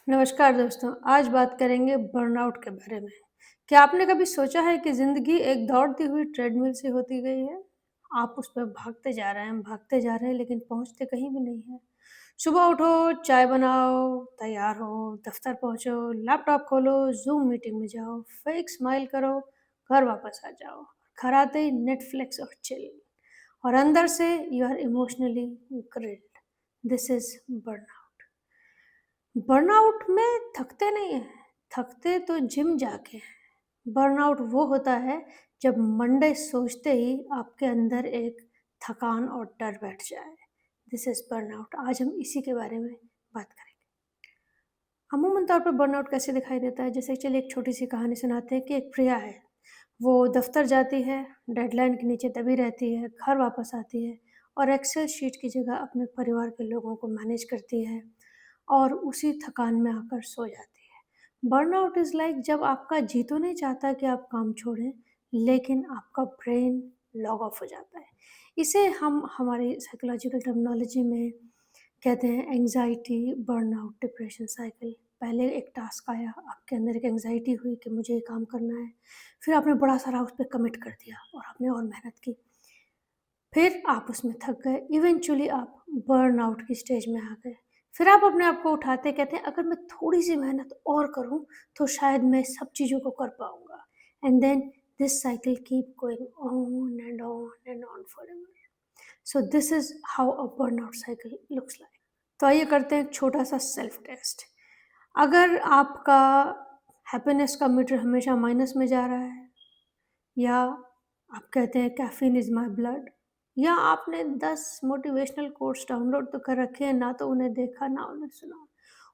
नमस्कार दोस्तों, आज बात करेंगे बर्नआउट के बारे में। क्या आपने कभी सोचा है कि ज़िंदगी एक दौड़ती हुई ट्रेडमिल सी होती गई है? आप उस पे भागते जा रहे हैं लेकिन पहुँचते कहीं भी नहीं हैं। सुबह उठो, चाय बनाओ, तैयार हो, दफ़्तर पहुँचो, लैपटॉप खोलो, ज़ूम मीटिंग में जाओ, फेक स्माइल करो, घर वापस आ जाओ। घर आते ही नेटफ्लिक्स और चिल और अंदर से you are emotionally grilled. This is burnout. Burnout में थकते नहीं हैं, थकते तो जिम जाके हैं। बर्नआउट वो होता है जब मंडे सोचते ही आपके अंदर एक थकान और डर बैठ जाए। This is burnout. आज हम इसी के बारे में बात करेंगे। अमूमन तौर पर बर्नआउट कैसे दिखाई देता है? जैसे चलिए एक छोटी-सी कहानी सुनाते हैं कि एक प्रिया है, वो दफ़्तर जाती है, डेडलाइन के नीचे दबी रहती है, घर वापस आती है और एक्सेल शीट की जगह अपने परिवार के लोगों को मैनेज करती है और उसी थकान में आकर सो जाती है। बर्नआउट इज़ लाइक जब आपका जी तो नहीं चाहता कि आप काम छोड़ें, लेकिन आपका ब्रेन लॉग ऑफ हो जाता है। इसे हम हमारी साइकोलॉजिकल टर्मिनोलॉजी में कहते हैं एंग्ज़ायटी, बर्नआउट, डिप्रेशन साइकिल। पहले एक टास्क आया, आपके अंदर एक एंग्ज़ायटी हुई कि मुझे ये काम करना है, फिर आपने बड़ा सारा उस पे कमिट कर दिया और आपने और मेहनत की, फिर आप उसमें थक गए, इवेंचुअली आप बर्नआउट की स्टेज में आ गए। फिर आप अपने आप को उठाते कहते हैं अगर मैं थोड़ी-सी मेहनत और करूँ, तो शायद मैं सब चीज़ों को कर पाऊँगा and then this cycle keep going on and on forever. So this is how a burnout cycle looks like. तो आइए करते हैं एक छोटा-सा सेल्फ टेस्ट। अगर आपका हैप्पीनेस का मीटर हमेशा माइनस में जा रहा है या आप कहते हैं कैफ़ीन इज़ माय ब्लड या आपने 10 मोटिवेशनल कोट्स डाउनलोड तो कर रखे हैं, ना तो उन्हें देखा, ना उन्हें सुना।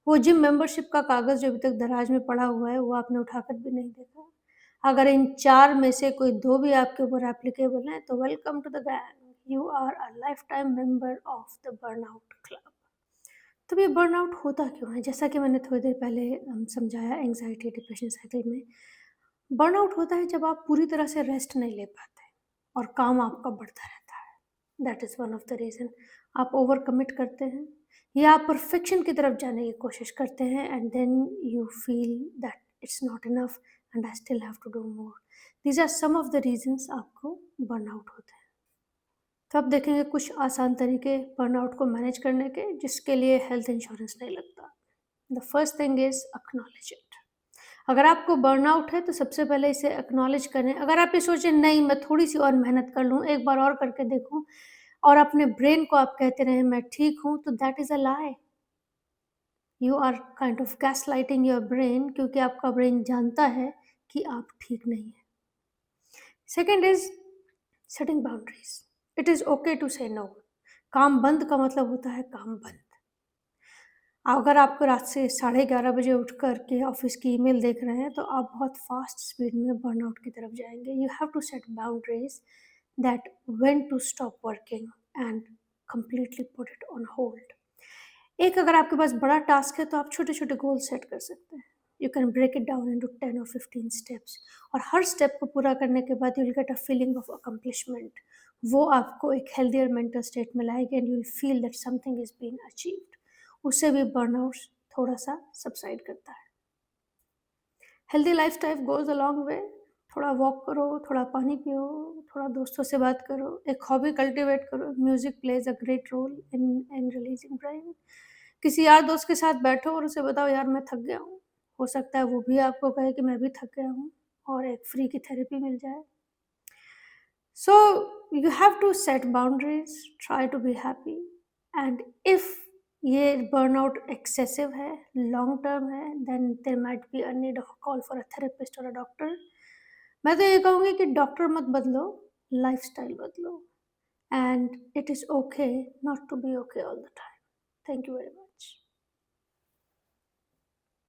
वो जिम मेंबरशिप का कागज़ जो अभी तक दराज में पड़ा हुआ है, वो आपने उठाकर भी नहीं देखा। अगर इन 4 में से कोई 2 भी आपके ऊपर एप्लीकेबल हैं, तो welcome to the gang. You are a lifetime member of the burnout club. तो ये बर्नआउट होता क्यों है? जैसा कि मैंने थोड़ी देर पहले समझाया एंग्ज़ायटी डिप्रेशन साइकिल में, बर्नआउट होता है जब आप पूरी तरह से रेस्ट नहीं ले पाते और काम आपका बढ़ता रहता है। That is one of the reason. आप ओवर कमिट करते हैं या आप परफेक्शन की तरफ जाने की कोशिश करते हैं and then you feel that it's not enough and I still have to do more. These are some of the reasons आपको बर्नआउट होते हैं। तो अब देखेंगे कुछ आसान तरीके बर्नआउट को मैनेज करने के, जिसके लिए हेल्थ इंश्योरेंस नहीं लगता। The first thing is acknowledge it. अगर आपको बर्नआउट है तो सबसे पहले इसे एक्नॉलेज करें। अगर आप ये सोचें नहीं मैं थोड़ी-सी और मेहनत कर लूँ, एक बार और करके देखूँ और अपने ब्रेन को आप कहते रहें मैं ठीक हूँ, तो that is a lie. You are kind of gaslighting your brain, क्योंकि आपका ब्रेन जानता है कि आप ठीक नहीं हैं। Second is setting boundaries. It is okay to say no. काम बंद का मतलब होता है काम बंद। अगर आपको रात से 11:30 बजे उठ कर के ऑफ़िस की ईमेल देख रहे हैं, तो आप बहुत फ़ास्ट स्पीड में बर्नआउट की तरफ जाएँगे। You have to set boundaries that when to stop working and completely put it on hold. एक अगर आपके पास बड़ा टास्क है, तो आप छोटे-छोटे गोल सेट कर सकते हैं। You can break it down into 10 और 15 स्टेप्स और हर स्टेप को पूरा करने के बाद you will get a feeling of accomplishment. वो आपको एक हेल्दियर मेंटल स्टेट में लाएगी and you will feel that something is been achieved. उससे भी बर्नआउट थोड़ा-सा सबसाइड करता है। Healthy lifestyle goes a long way. थोड़ा वॉक करो, थोड़ा पानी पियो, थोड़ा दोस्तों से बात करो, एक हॉबी कल्टीवेट करो। Music plays a great role in releasing brain. किसी यार दोस्त के साथ बैठो और उसे बताओ यार मैं थक गया हूँ। हो सकता है वो भी आपको कहे कि मैं भी थक गया हूँ और एक फ्री की थेरेपी मिल जाए। So you have to set boundaries, try to be happy and if ये burnout excessive है, long term है, then there might be a need of a call for a therapist or a doctor. मैं तो ये कहूँगी कि doctor मत बदलो, लाइफस्टाइल बदलो and it is okay not to be okay all the time. Thank you very much.